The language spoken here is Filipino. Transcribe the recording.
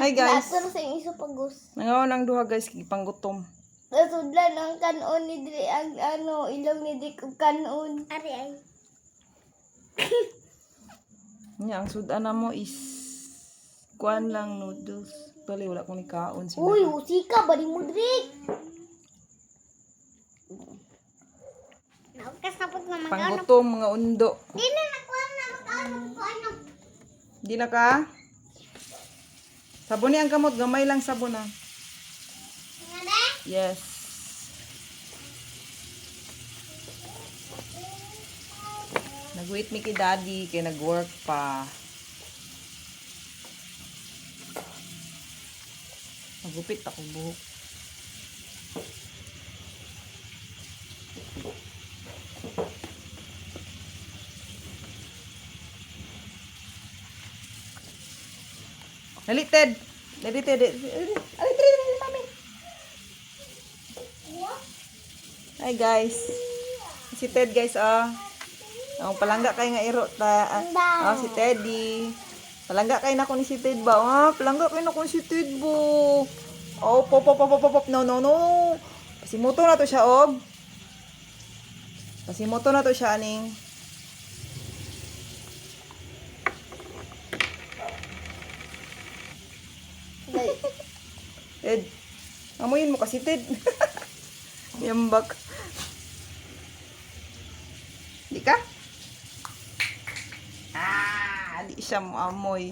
Hi guys. Naaturo sa iso pagos. Nangaon ang duha guys kay panggutom. Nasudlan ang kanon ni Dre ang ilong ni Dre kung kanon. Ari ay. Nya ang sudan na mo is kuan lang noodles. Bali wala kong nikaon sila. Uy, usika ba di mo Dre? Nakasapot na Panggutom mga undo. Di na nakuha na magkano. Di na ka? Sabon ni ang kamot, gamay lang sabon na. Yes. Nag-wait mi kay daddy kay nag-work pa. Nagupit ako buhok. Dali, Ted. Dali, Ted. Dali, mami. Hi, guys. Si Ted, guys, Ang palangga kay nga iro ta. Si Teddy. Palangga kay na ko ni si Ted ba? Palangga kay na ko ni si Ted bo. Pop. No. Pasimoto na to siya, og. Pasimoto na to siya, aning. Ted, amuyin mo kasi Ted. Yambak. Di ka? Di siya mo amoy.